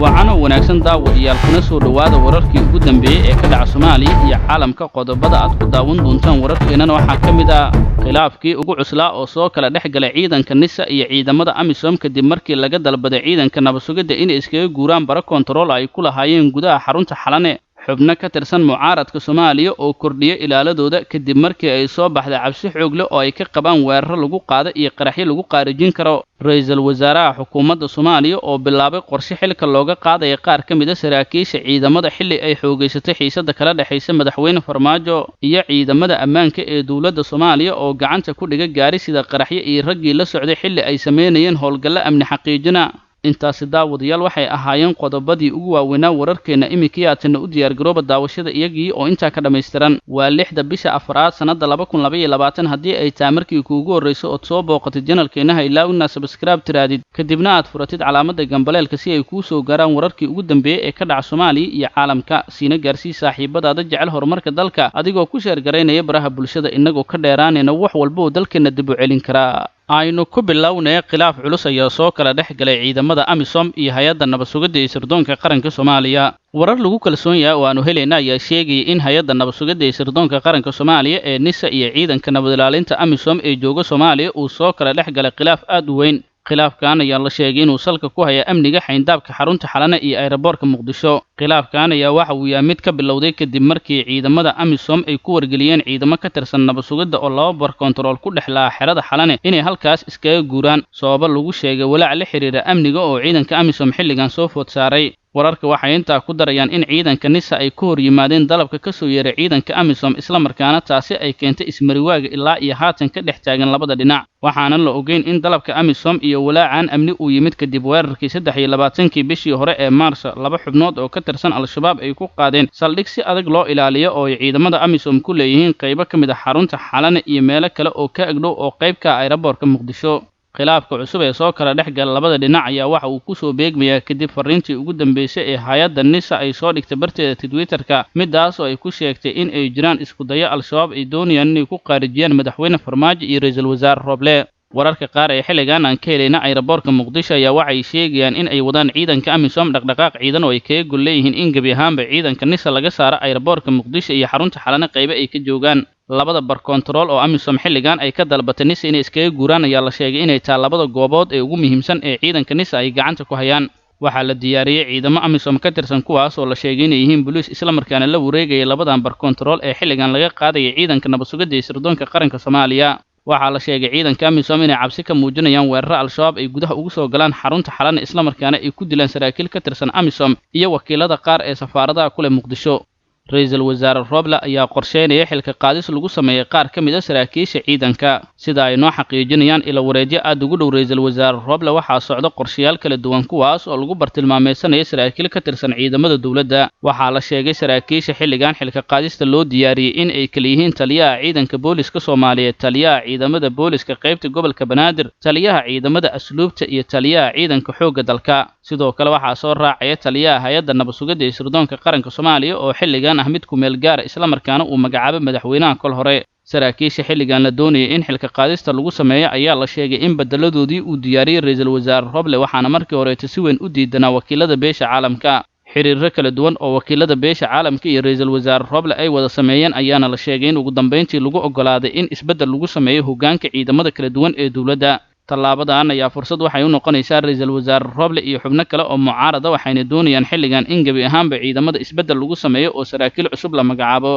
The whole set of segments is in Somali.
وعنا وناكسن daawadayaal kuna soo dhawaada wararkii ugu dambeeyay ee ka dhaca Soomaaliya iyo caalamka qodobada aad ku daawan doontaan wararkeena waxa kamid ah khilaafkii ugu cuslaa oo soo kala dhaxgalay ciidanka NISA iyo ciidamada AMISOM kadib markii laga dalbaday ciidanka nabadgelyada in ay iskaga guuraan bara kontarool ay ku lahaayeen gudaha xarunta Xalane xubno ka tirsan mucaaradka Soomaaliya oo kordhiya ilaaladooda kadib markii ay soo baxday cabsi xoog leh oo ay ka qabaan weerar lagu qaado iyo qaraxyo lagu qaarijin karo ra'iisul wasaaraha xukuumadda Soomaaliya oo bilaabay qorshe xilka looga qaadayo qaar ka mid ah saraakiisha ciidamada xilli ay xoogeysatay xiisada kala dhaxaysa madaxweyne Farmaajo iyo ciidamada ammaanka ee dawladda Soomaaliya oo gacanta ku dhiga gaari sida qaraxyo iyo raggii la socday xilli ay sameynayeen howlgalo amni xaqiijina intaasi daawadayaal waxay ahaayeen qodobadii ugu waaweynaa wararkeena imikiyaatana u diyaar garooba daawashada iyagii oo inta ka dhameystiran waa 6 bisha afraad sanada 2022 hadii ay taamarkii kuugu horeyso oo soo booqatay channelkeena ilaawina subscribe tiraadid kadibna aad furatid calaamada gambaleelka si ay kuu soo gaaraan wararkii ugu dambeeyay ee ka dhaca Soomaaliya iyo caalamka siina gaarsii saaxiibadaada jecel horumarka dalka adigoo ku sheer gareynaya baraha bulshada inagoo ka dheeraanayna wax walba oo dalkeena dib u celin kara aynu ku bilownay khilaaf culus ayaa soo kala dhaxgalay ciidamada AMISOM iyo hay'adda nabadgelyada ee sirdoonka qaranka Soomaaliya warar lagu kalsoon yahay oo aanu helayna ayaa sheegay in hay'adda nabadgelyada ee sirdoonka qaranka Soomaaliya ee NISA iyo ciidanka nabad ilaalinta AMISOM ee jooga Soomaaliya uu soo kala dhaxgalay khilaaf aad u weyn khilaafkan ayaa la sheegay inuu salka ku haya amniga xayndaabka xarunta Xalane iyo aeroboorka Muqdisho khilaafkan ayaa waxa uu yahay mid ka bilowday kadib markii ciidamada AMISOM ay ku wargeliyeen ciidamo ka tirsan nabadgelyada oo laba bar kontarool ku dhexlaa xerada Xalane inay halkaas iskaga guuraan sabab lagu sheegay walaac la xiriira amniga oo ciidanka AMISOM xilligan soo food saaray wararka waxay inta ku darayaan in ciidanka NISA ay ku hor yimaadeen dalabka ka soo yeeray ciidanka AMISOM isla markaana taasi ay keentay ismariwaaga ilaa iyo haatan ka dhex taagan labada dhinac waxaana la ogeyn in dalabka AMISOM iyo walaacan amni uu yimid kadib weerarkii 23kii bishii hore ee Maarso laba xubnood oo ka tirsan al-shabaab ay ku qaadeen saldhig si adag loo ilaaliyo oo ciidamada AMISOM ku leeyihiin qaybo ka mid ah xarunta Xalane iyo meelo kale oo ka agdhow oo qayb ka ah aeroboorka Muqdisho khilaafka cusub ee soo kala dhaxgal labada dhinac ayaa waxa uu ku soo beegmayaa kadib fariintii ugu dambeysay ee hay'adda NISA ay soo dhigtay barteeda Twitterka midaas oo ay ku sheegtay in ay jiraan isku dayo al-shabaab ay doonayaan inay ku qaarijiyaan madaxweyne Farmaajo iyo ra'iisul wasaare Roble wararka qaar ee xilligan aan ka helayna aeroboorka Muqdisho ayaa waxay sheegayaan in ay wadaan ciidanka AMISOM dhaqdhaqaaq ciidan oo ay kaga gol leeyihiin in gabi ahaanba ciidanka NISA laga saaro aeroboorka Muqdisho iyo xarunta Xalane qayb ay ka joogaan labada bar kontarool oo AMISOM xilligan ay ka dalbatay NISA inay iskaga guuraan ayaa la sheegay inay tahay labada goobood ee ugu muhiimsan ee ciidanka NISA ay gacanta ku hayaan waxaa la diyaariyay ciidamo AMISOM ka tirsan kuwaas oo la sheegay inay yihiin booliis isla markaana la wareegay labadan bar kontarool ee xilligan laga qaadayay ciidanka nabadgelyada ee sirdoonka qaranka Soomaaliya waxaa la sheegay ciidanka AMISOM inay cabsi ka muujinayaan weerar al-shabaab ay gudaha ugu soo galaan xarunta Xalane isla markaana ay ku dilaan saraakiil ka tirsan AMISOM iyo wakiilada qaar ee safaaradaha kule Muqdisho ra'iisul wasaare Roble ayaa qorsheynaya xilka qaadis lagu sameeyay qaar ka mid ah saraakiisha ciidanka sida ay noo xaqiijinayaan ila wareejyo aad ugu dhow ra'iisul wasaare Roble waxaa socda qorshayaal kala duwan kuwaas oo lagu bartilmaameedsanaya saraakiil ka tirsan ciidamada dawladda waxaa la sheegay saraakiisha xilligan xilka qaadista loo diyaariyay in ay kala yihiin taliyaha ciidanka booliska Soomaaliyeed taliyaha ciidamada booliska qaybta gobolka Banaadir taliyaha ciidamada asluubta iyo taliyaha ciidanka xoogga dalka sidoo kale waxaa soo raacaya taliyaha hay'adda nabadgelyada ee sirdoonka qaranka Soomaaliya oo xilligan mid ku meel gaar isla markaana uu magacaabay madaxweynaha kol hore saraakiisha xilligan la doonayay in xilka qaadista lagu sameeyo ayaa la sheegay in badaladoodii uu diyaariyay ra'iisul wasaare Roble waxaana markii hore si weyn u diidanaa wakiilada beesha caalamka xiriirro kala duwan oo wakiilada beesha caalamka iyo ra'iisul wasaare Roble ay wada sameeyeen ayaana la sheegay in ugu dambeyntii lagu ogolaaday in isbedel lagu sameeyo hoggaanka ciidamada kala duwan ee dawladda tallaabadan ayaa fursad waxay u noqonaysaa ra'iisul wasaare Roble iyo xubno kale oo mucaarada waxayna doonayaan xilligan in gabi ahaanba ciidamada isbedel lagu sameeyo oo saraakiil cusub la magacaabo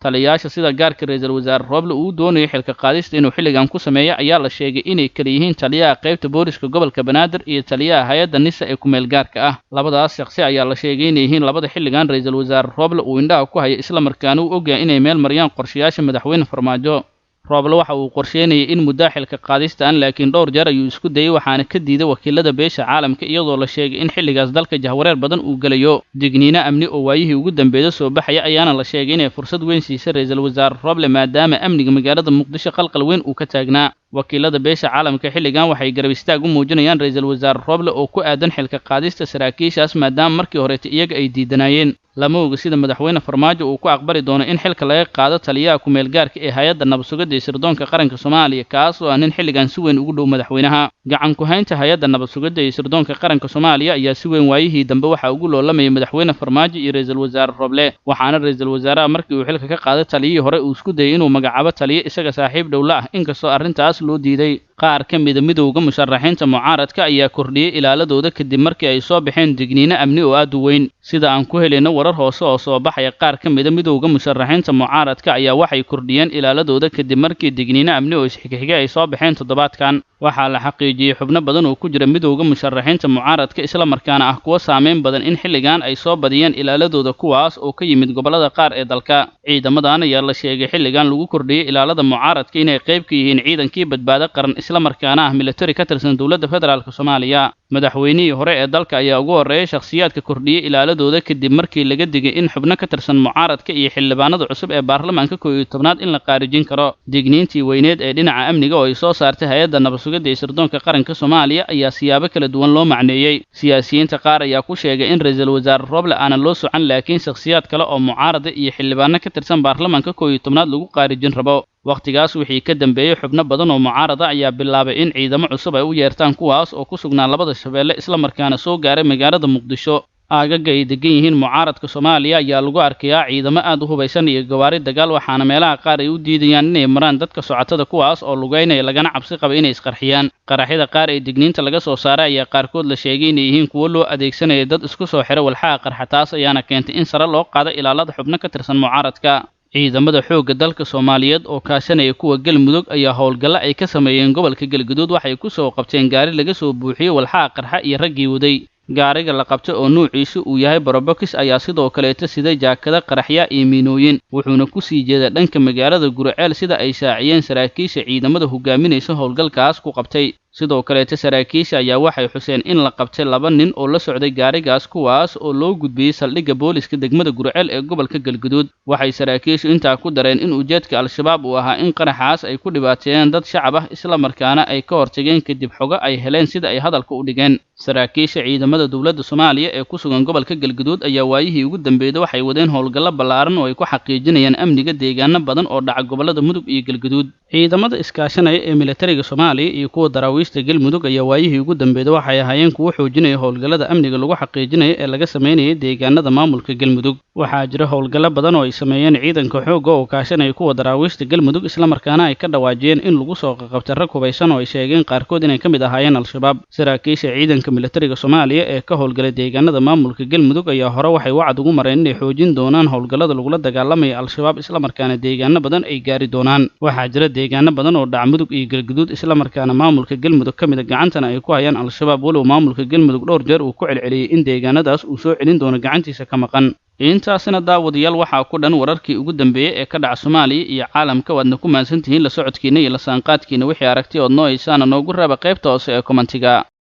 taliyaasha sida gaarka ra'iisul wasaare Roble uu doonayo xilka qaadista inuu xilligan ku sameeyo ayaa la sheegay inay kala yihiin taliyaha qaybta booliska gobolka Banaadir iyo taliyaha hay'adda NISA ee ku meel gaarka ah labadaas shakhsi ayaa la sheegay inay yihiin labada xilligan ra'iisul wasaare Roble uu indhaha ku hayo isla markaana uu ogaay inay meel mariyaan qorshayaasha madaxweyne Farmaajo Roble waxa uu qorsheynayay in muddo xilka qaadistaan laakiin dhowr jeer ayuu isku dayay waxaana ka diiday wakiilada beesha caalamka iyadoo la sheegay in xilligaas dalka jahwareer badan uu galayo digniino amni oo waayihii ugu dambeeyay soo baxaya ayaana la sheegay inay fursad weyn siisay ra'iisul wasaare Roble maadaama amniga magaalada Muqdisho qalqal weyn uu ka taagnaa wakiilada beesha caalamka xilligan waxay garab istaag u muujinayaan ra'iisul wasaare Roble oo ku aadan xilka qaadista saraakiishaas maadaama markii hore iyaga ay diidanayeen lama oga sida madaxweyne Farmaajo uu ku aqbali doono in xilka laga qaado taliyaha ku meel gaarka ee hay'adda nabad sugidda iyo sirdoonka qaranka Soomaaliya kaas oo ah nin xilligan si weyn ugu dhow madaxweynaha. Gacan ku haynta hay'adda nabad sugidda iyo sirdoonka qaranka Soomaaliya ayaa si weyn waayihii dambe waxa ugu loolamay madaxweyne Farmaajo iyo ra'iisul wasaare Roble, waxaana ra'iisul wasaaraha markii uu xilka ka qaaday taliyihii hore uu isku dayay inuu magacaabo taliye isaga saaxiib dhow la ah inkastoo arrintaas loo diiday. qaar ka mid ah midowga musharaxiinta mucaaradka ayaa kordhiyay ilaaladooda kadib markii ay soo baxeen digniino amni oo aad u weyn. sida aan ku helayno warar hoose oo soo baxaya, qaar ka mid ah midowga musharaxiinta mucaaradka ayaa waxay kordhiyeen ilaaladooda kadib markii digniino amni oo isxigxiga ay soo baxeen toddobaadkan. waxaa la xaqiijiyay xubno badan oo ku jira midowga musharaxiinta mucaaradka isla markaana ah kuwa saameyn badan in xilligan ay soo badiyeen ilaaladooda kuwaas oo ka yimid gobollada qaar ee dalka. ciidamadan ayaa la sheegay xilligan lagu kordhiyay ilaalada mucaaradka inay qayb ka yihiin ciidankii badbaado qaran isla markaana ah military ka tirsan dowladda federaalka Soomaaliya. madaxweynihii hore ee dalka ayaa ugu horreeyay shakhsiyaadka kordhiyay ilaaladooda kadib markii laga digay in xubno ka tirsan mucaaradka iyo xildhibaanada cusub ee baarlamaanka 11aad in la qaarijin karo. digniintii weyneed ee dhinaca amniga oo ay soo saartay hay'adda nabad sugidda iyo sirdoonka qaranka Soomaaliya ayaa siyaabo kala duwan loo macneeyay. siyaasiyiinta qaar ayaa ku sheegay in ra'iisul wasaare Roble aanan loo socon, laakiin shakhsiyaad kale oo mucaarada iyo xildhibaano ka tirsan baarlamaanka 11aad lagu qaarijin rabo. waqtigaas wixii ka dambeeyay xubno badan oo mucaarada ayaa bilaabay in ciidamo cusub ay u yeertaan kuwaas oo ku sugnaa labada shabeelle isla markaana soo gaaray magaalada Muqdisho. aagaga ay degan yihiin mucaaradka Soomaaliya ayaa lagu arkayaa ciidamo aad u hubaysan iyo gawaari dagaal, waxaana meelaha qaar ay u diidayaan inay maraan dadka socotada kuwaas oo lugeynaya lagana cabsi qaba inay isqarxiyaan. qaraxyada qaar ee digniinta laga soo saaray ayaa qaarkood la sheegay inay yihiin kuwo loo adeegsanaya dad isku soo xira walxaha qarxa, taas ayaana keentay in sare loo qaado ilaalada xubno ka tirsan mucaaradka. ciidamada xoogga dalka Soomaaliyeed oo kaashanaya kuwa Galmudug ayaa howlgalla ay ka sameeyeen gobolka Galgaduud waxay ku soo qabteen gaari laga soo buuxiyay walxaha qarxa iyo raggii waday. gaariga la qabtay oo nuuciisu uu yahay Probox ayaa sidoo kaleeta siday jaakada qaraxya iyo miinooyin, wuxuuna ku sii jeedaa dhanka magaalada Gurceel sida ay shaaciyeen saraakiisha ciidamada hogaaminaysa howlgalkaas ku qabtay. sidoo kaleeta saraakiisha ayaa waxay xuseen in la qabtay 2 nin oo la socday gaarigaas kuwaas oo loo gudbiyay saldhigga booliska degmada Gurceel ee gobolka Galgaduud. waxay saraakiishu intaa ku dareen in ujeedka al-shabaab uu ahaa in qaraxaas ay ku dhibaateeyeen dad shacab ah isla markaana ay ka hortageen kadib xogo ay heleen sida ay hadalka u dhigeen. saraakiisha ciidamada dowladda Soomaaliya ee ku sugan gobolka Galgaduud ayaa waayihii ugu dambeeyay waxay wadeen howlgallo ballaaran oo ay ku xaqiijinayaan amniga deegaano badan oo dhaca gobollada Mudug iyo Galgaduud. ciidamada iskaashanaya ee militariga Soomaaliya iyo kuwa daraawiishta Galmudug ayaa waayihii ugu dambeeyay waxay ahaayeen kuwo xoojinaya howlgallada amniga lagu xaqiijinayo ee laga sameeyay deegaanada maamulka Galmudug. waxaa jira howlgallo badan oo ay sameeyeen ciidanka xoogga oo kaashanaya kuwa daraawiishta Galmudug isla markaana ay ka dhawaajiyeen in lagu soo qabtay rag hubaysan oo ay sheegeen qaarkood inay ka mid ahaayeen al-shabaab. saraakiisha ciidanka militariga Soomaaliya ee ka howlgalay deegaanada maamulka Galmudug ayaa hore waxay wacd ugu mareen inay xoojin doonaan howlgallada lagula dagaalamaya al-shabaab isla markaana deegaano badan ay gaari doonaan. waxaa jira deegaano badan oo dhaca Mudug iyo Galgaduud isla markaana maamulka Galmudug ka mid ah gacantana ay ku hayaan al-shabaab, walow maamulka Galmudug dhowr jeer uu ku celceliyay in deegaanadaas uu soo celin doono gacantiisa ka maqan. intaasina daawadayaal waxaa ku dhan wararkii ugu dambeeyay ee ka dhaca Soomaaliya iyo caalamka. waadna ku maadsantihiin la socodkiina iyo la saanqaadkiina. wixii aragti ood noo haysaana noogu raaba qaybta hoose ee commentiga.